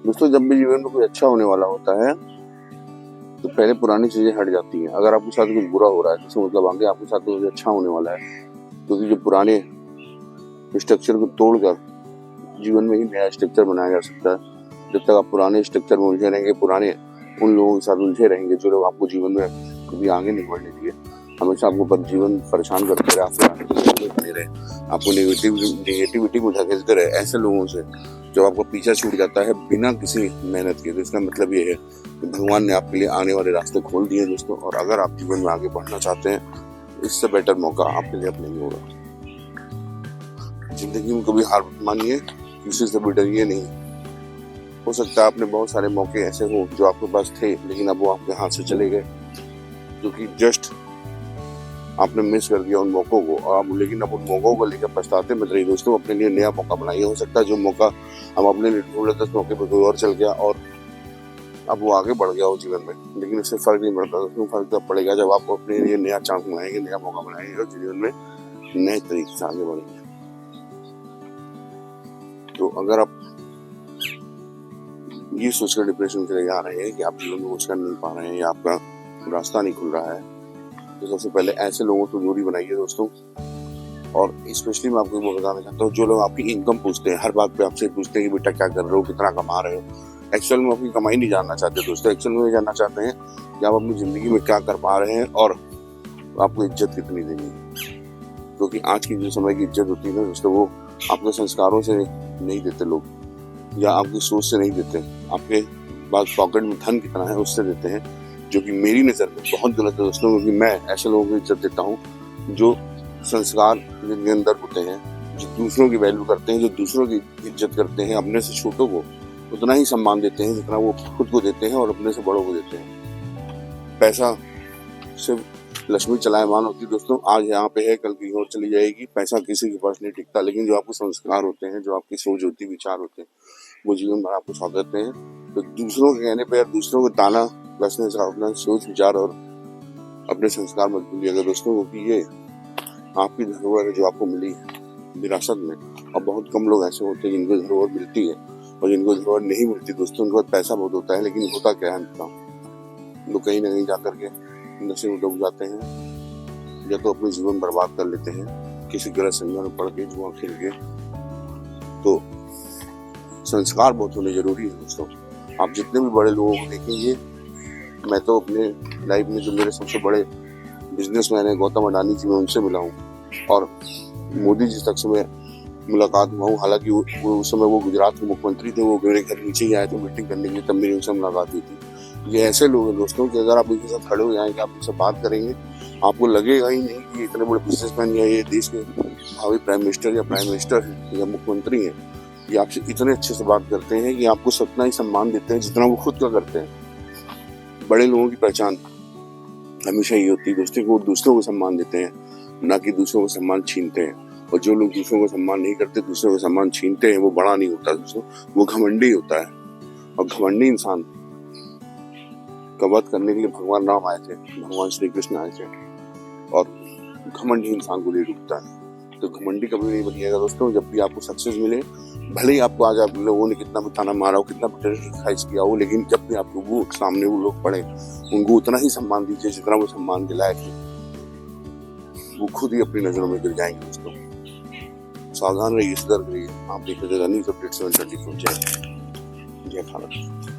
दोस्तों जब भी जीवन में कुछ अच्छा होने वाला होता है तो पहले पुरानी चीजें हट जाती हैं। अगर आपके साथ कुछ बुरा हो रहा है तो इसका मतलब आगे आपके साथ कुछ अच्छा होने वाला है, क्योंकि जो पुराने स्ट्रक्चर को तोड़कर जीवन में ही नया स्ट्रक्चर बनाया जा सकता है। जब तक आप पुराने स्ट्रक्चर में उलझे रहेंगे, पुराने उन लोगों के साथ उलझे रहेंगे जो लोग आपको जीवन में कभी आगे नहीं बढ़ने दिए, हमेशा आपको पर जीवन परेशान करते रहे, आपको आगे बने रहे, आपको नेगेटिविटी को धकेलते रहे, ऐसे लोगों से जब आपका पीछा छूट जाता है बिना किसी मेहनत के, तो इसका मतलब ये है कि भगवान ने आपके लिए आने वाले रास्ते खोल दिए दोस्तों। और अगर आप जीवन में आगे बढ़ना चाहते हैं, इससे बेटर मौका आपके लिए अब नहीं होगा। जिंदगी में कभी हार मत मानिए, किसी से भी डरिए नहीं। हो सकता है आपने बहुत सारे मौके ऐसे हो जो आपके पास थे, लेकिन अब वो आपके हाथ से चले गए, क्योंकि जस्ट आपने मिस कर दिया उन मौकों को। आप लेकिन अब उन मौकों को लेकर पछताते मत रहिए दोस्तों, अपने लिए नया मौका बनाइए। हो सकता है जो मौका हम अपने लिए ढूंढ रहे थे, उस मौके पर कोई और चल गया और अब वो आगे बढ़ गया हो जीवन में, लेकिन उससे फर्क नहीं पड़ता। उसमें फर्क तब पड़ेगा जब आप अपने लिए नया चांस बनाएंगे, नया मौका बनाएंगे और जीवन में नए तरीके से आगे बढ़ेंगे। तो अगर आप ये सोचकर डिप्रेशन चले जा रहे हैं कि आप जीवन में कुछ कर नहीं पा रहे हैं या आपका रास्ता नहीं खुल रहा है, तो सबसे पहले ऐसे लोगों से दूरी बनाइए दोस्तों। और स्पेशली मैं आपको बताना चाहता हूँ, जो लोग आपकी इनकम पूछते हैं, हर बात पे आपसे पूछते हैं कि बेटा क्या कर रहे हो, कितना कमा रहे हो। एक्चुअल में अपनी कमाई नहीं जानना चाहते दोस्तों, एक्चुअल में जानना चाहते हैं कि आप अपनी जिंदगी में क्या कर पा रहे हैं और आपको इज्जत कितनी देनी है। क्योंकि आज की जो समय की इज्जत होती है ना दोस्तों, वो आपके संस्कारों से नहीं देते लोग, या आपकी सोच से नहीं देते, आपके पास पॉकेट में धन कितना है उससे देते हैं, जो कि मेरी नज़र में बहुत गलत है दोस्तों। क्योंकि मैं ऐसे लोगों को इज्जत देता हूँ जो संस्कार जिनके अंदर होते हैं, जो दूसरों की वैल्यू करते हैं, जो दूसरों की इज्जत करते हैं, अपने से छोटों को उतना ही सम्मान देते हैं जितना वो खुद को देते हैं और अपने से बड़ों को देते हैं। पैसा सिर्फ लक्ष्मी चलायमान होती है दोस्तों, आज यहाँ पे है कल कहीं और चली जाएगी। पैसा किसी के पास नहीं टिकता, लेकिन जो आपके संस्कार होते हैं, जो आपकी सोच होती है, विचार होते हैं, वो जीवन भर आपको साथ देते हैं। तो दूसरों के कहने पर, दूसरों को ताना कसने से अपना सोच विचार और अपने संस्कार मत भूलिएगा दोस्तों, क्योंकि ये आपकी धरोहर है जो आपको मिली है विरासत में। और बहुत कम लोग ऐसे होते हैं जिनको धरोहर मिलती है, और जिनको धरोहर नहीं मिलती दोस्तों, उनके पास पैसा बहुत होता है, लेकिन होता क्या है उनका, लोग कहीं ना कहीं जाकर के नशे में डूब जाते हैं, या तो अपने जीवन बर्बाद कर लेते हैं किसी गलत संज्ञा में पड़ के, जुआ खेल के। तो संस्कार बहुत होने जरूरी है दोस्तों। आप जितने भी बड़े लोगों को देखेंगे, मैं तो अपने लाइफ में जो मेरे सबसे बड़े बिजनेसमैन है गौतम अडानी जी, मैं उनसे मिला हूँ, और मोदी जी तक से मैं मुलाकात हुआ हूँ। हालांकि उस समय वो गुजरात के मुख्यमंत्री थे, वो मेरे घर नीचे ही आए थे मीटिंग करने के लिए, तब मेरी उनसे मुलाकात हुई थी। ये ऐसे लोग हैं दोस्तों कि अगर आप उनके साथ खड़े हो जाएंगे, आप उनसे बात करेंगे, आपको लगेगा ही नहीं कि इतने बड़े बिजनेसमैन या ये देश के भावी प्राइम मिनिस्टर या प्राइम मिनिस्टर या मुख्यमंत्री हैं, ये आपसे इतने अच्छे से बात करते हैं कि आपको उतना ही सम्मान देते हैं जितना वो खुद का करते हैं। बड़े लोगों की पहचान हमेशा ये होती है दोस्तों कि वो दूसरों को सम्मान देते हैं, ना कि दूसरों को सम्मान छीनते हैं। और जो लोग दूसरों को सम्मान नहीं करते, दूसरों को सम्मान छीनते हैं, वो बड़ा नहीं होता दोस्तों, वो घमंडी होता है। और घमंडी इंसान का वध करने के लिए भगवान राम आए थे, भगवान श्री कृष्ण आए थे, और घमंडी इंसान को ले डूबता है। तो घमंडी कभी नहीं बनिएगा दोस्तों। जब भी आपको सक्सेस मिले, भले ही आपको आज आप लोगों ने कितना भी ताना मारा हो, कितना भी क्रिटिसाइज किया हो, लेकिन जब भी आपको वो सामने वो लोग पड़े, उनको उतना ही सम्मान दीजिए जितना वो सम्मान दिलाए थे। वो खुद ही अपनी नजरों में गिर जाएंगे दोस्तों। सावधान रहिए, सतर्क रहिए। आप देखते रहिए न्यूज़ अपडेट 724। जय भारत।